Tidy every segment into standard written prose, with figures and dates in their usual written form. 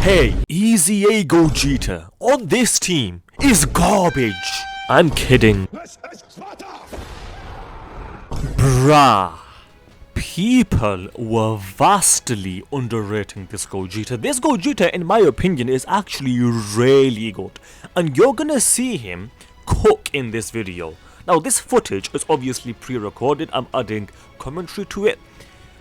Hey, Easy A Gogeta on this team is garbage. I'm kidding. Bruh. People were vastly underrating this Gogeta. This Gogeta, in my opinion, is actually really good. And you're gonna see him cook in this video. Now, this footage is obviously pre-recorded. I'm adding commentary to it.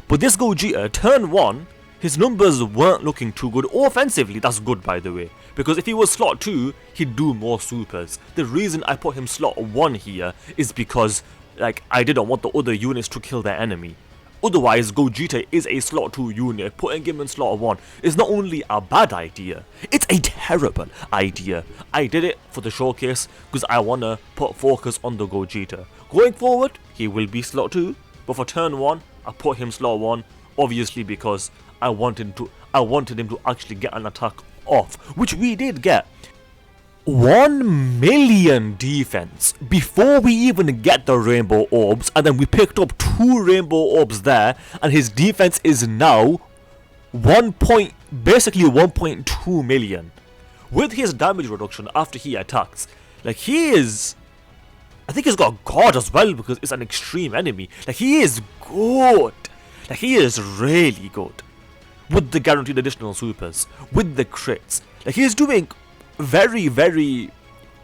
But this Gogeta, turn 1, his numbers weren't looking too good. Offensively, that's good, by the way. Because if he was slot 2, he'd do more supers. The reason I put him slot 1 here is because, I didn't want the other units to kill their enemy. Otherwise, Gogeta is a slot 2 unit. Putting him in slot 1 is not only a bad idea, it's a terrible idea. I did it for the showcase because I want to put focus on the Gogeta. Going forward, he will be slot 2. But for turn 1, I put him slot 1. Obviously because I wanted him to actually get an attack off, which we did get. 1 million defense before we even get the rainbow orbs, and then we picked up 2 rainbow orbs there, and his defense is now basically 1.2 million. With his damage reduction after he attacks, he is, I think he's got God as well because it's an extreme enemy. He is good. He is really good. With the guaranteed additional supers, with the crits. He is doing very, very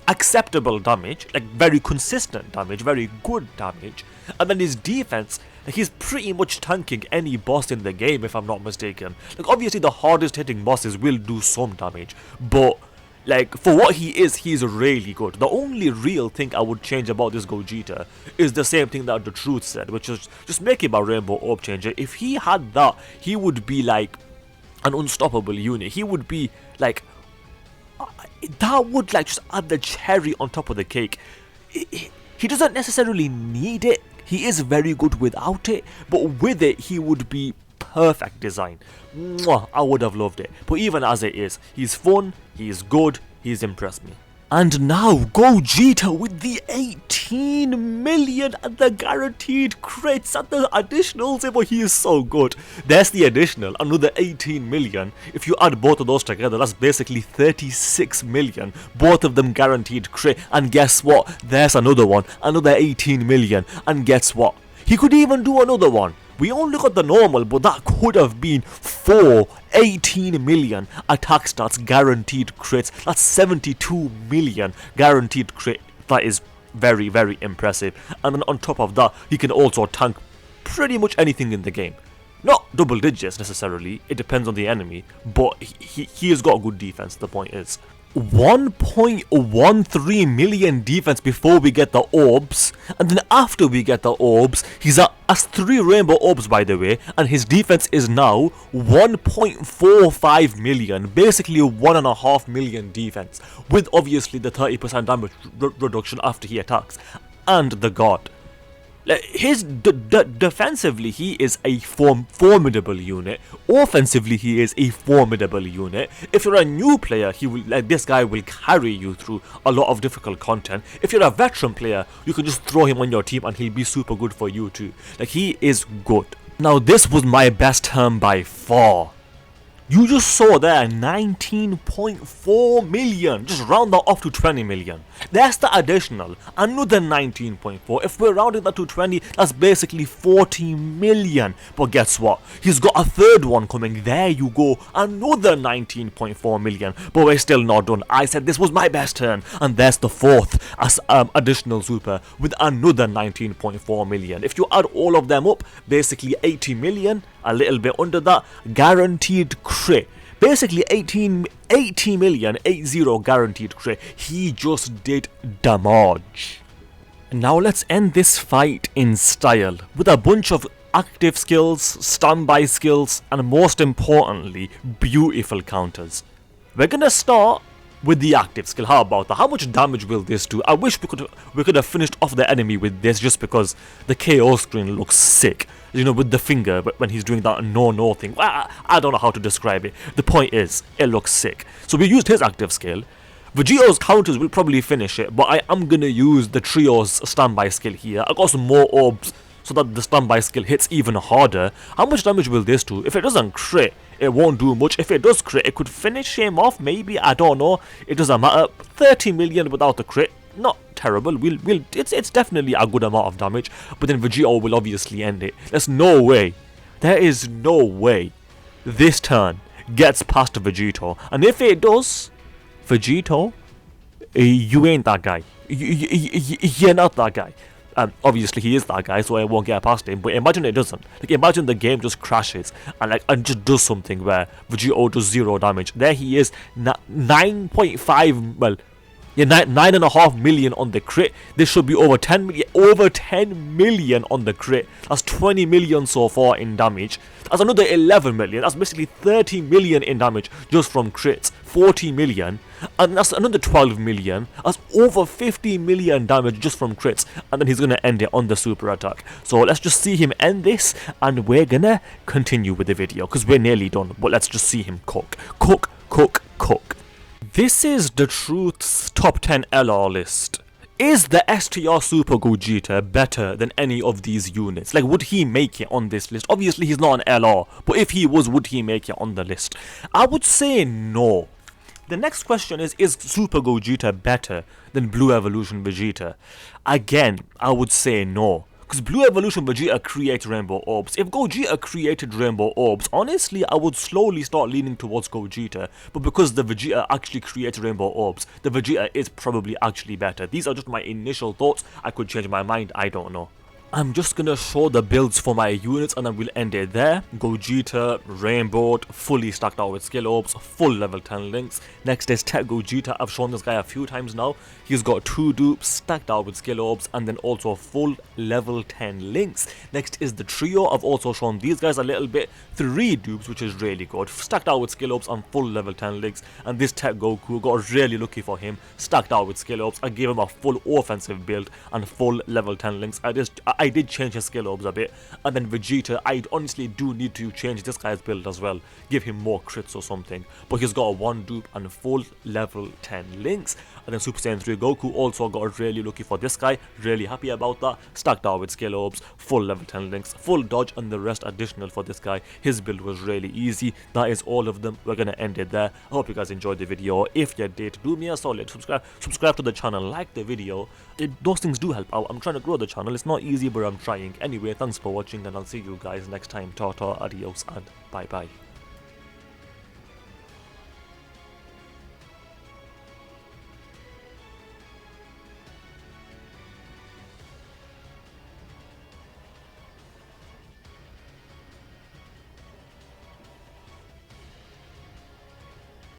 acceptable damage, very consistent damage, very good damage. And then his defense, he's pretty much tanking any boss in the game, if I'm not mistaken. Obviously the hardest hitting bosses will do some damage, but for what he is, he's really good. The only real thing I would change about this Gogeta is the same thing that the Truth said, which is just make him a rainbow orb changer. If he had that, he would be an unstoppable unit. He would be that would just add the cherry on top of the cake. He doesn't necessarily need it. He is very good without it, but with it he would be perfect design. Mwah, I would have loved it. But even as it is, he's fun, he's good, he's impressed me. And now Gogeta with the 18 million and the guaranteed crits and the additionals. But he is so good. There's the additional, another 18 million. If you add both of those together, that's basically 36 million. Both of them guaranteed crit. And guess what? There's another one, another 18 million. And guess what? He could even do another one. We only got the normal, but that could have been 4 18 million attack stats guaranteed crits. That's 72 million guaranteed crit. That is very, very impressive. And then on top of that, he can also tank pretty much anything in the game. Not double digits necessarily, it depends on the enemy, but he has got good defense, the point is. 1.13 million defense before we get the orbs, and then after we get the orbs, he's at 3 rainbow orbs, by the way, and his defense is now 1.45 million, basically 1.5 million defense, with obviously the 30% damage reduction after he attacks, and the God. His defensively, he is a formidable unit. Offensively, he is a formidable unit. If you're a new player, this guy will carry you through a lot of difficult content. If you're a veteran player, you can just throw him on your team and he'll be super good for you too. He is good. Now, this was my best turn by far. You just saw there 19.4 million. Just round that off to 20 million. That's the additional. Another 19.4. If we're rounding that to 20, that's basically 40 million. But guess what? He's got a third one coming. There you go. Another 19.4 million. But we're still not done. I said this was my best turn. And there's the fourth as additional super with another 19.4 million. If you add all of them up, basically 80 million. A little bit under that, guaranteed crit. Basically 80 million, 80 guaranteed crit. He just did damage. Now let's end this fight in style with a bunch of active skills, standby skills, and most importantly, beautiful counters. We're gonna start with the active skill. How about that? How much damage will this do? I wish we could have finished off the enemy with this, just because the KO screen looks sick. With the finger when he's doing that no thing. I don't know how to describe it. The point is, it looks sick. So we used his active skill. Vegeto's counters will probably finish it, but I am gonna use the trio's standby skill here. I got some more orbs so that the standby skill hits even harder. How much damage will this do? If it doesn't crit, it won't do much. If it does crit, it could finish him off, maybe, I don't know. It doesn't matter. 30 million without the crit, not terrible. It's definitely a good amount of damage, but then Vegito will obviously end it. There's no way. There is no way this turn gets past Vegito. And if it does, Vegito, you ain't that guy. You're not that guy. Obviously he is that guy, so I won't get past him. But imagine it doesn't. Like, imagine the game just crashes and just does something where Vegito does 0 damage. There he is, 9.5. Well, yeah, 9.5 million on the crit. This should be over 10 million. Over 10 million on the crit. That's 20 million so far in damage. That's another 11 million. That's basically 30 million in damage just from crits. 40 million. And that's another 12 million. That's over 50 million damage just from crits. And then he's going to end it on the super attack. So let's just see him end this. And we're going to continue with the video, because we're nearly done. But let's just see him cook. Cook, cook, cook. This is the Truth's top 10 LR list. Is the STR Super Gogeta better than any of these units? Like, would he make it on this list? Obviously, he's not an LR, but if he was, would he make it on the list? I would say no. The next question is Super Gogeta better than Blue Evolution Vegeta? Again, I would say no. Because Blue Evolution Vegeta creates Rainbow Orbs. If Gogeta created Rainbow Orbs, honestly, I would slowly start leaning towards Gogeta. But because the Vegeta actually creates Rainbow Orbs, the Vegeta is probably actually better. These are just my initial thoughts. I could change my mind, I don't know. I'm just gonna show the builds for my units and then we'll end it there. Gogeta, Rainbowed, fully stacked out with skill orbs, full level 10 links. Next is Tech Gogeta. I've shown this guy a few times now. He's got 2 dupes stacked out with skill orbs and then also full level 10 links. Next is the trio. I've also shown these guys a little bit. 3 dupes, which is really good. Stacked out with skill orbs and full level 10 links. And this Tech Goku, got really lucky for him. Stacked out with skill orbs. I gave him a full offensive build and full level 10 links. I did change his skill orbs a bit. And then Vegeta, I honestly do need to change this guy's build as well. Give him more crits or something. But he's got a 1 dupe and full level 10 links. And then Super Saiyan 3 Goku also got really lucky for this guy. Really happy about that. Stacked out with skill orbs, full level 10 links, full dodge and the rest additional for this guy. His build was really easy. That is all of them. We're gonna end it there. I hope you guys enjoyed the video. If you did, do me a solid. Subscribe to the channel, like the video. Those things do help out. I'm trying to grow the channel. It's not easy, but I'm trying. Anyway, thanks for watching and I'll see you guys next time. Ta-ta, adios and bye-bye.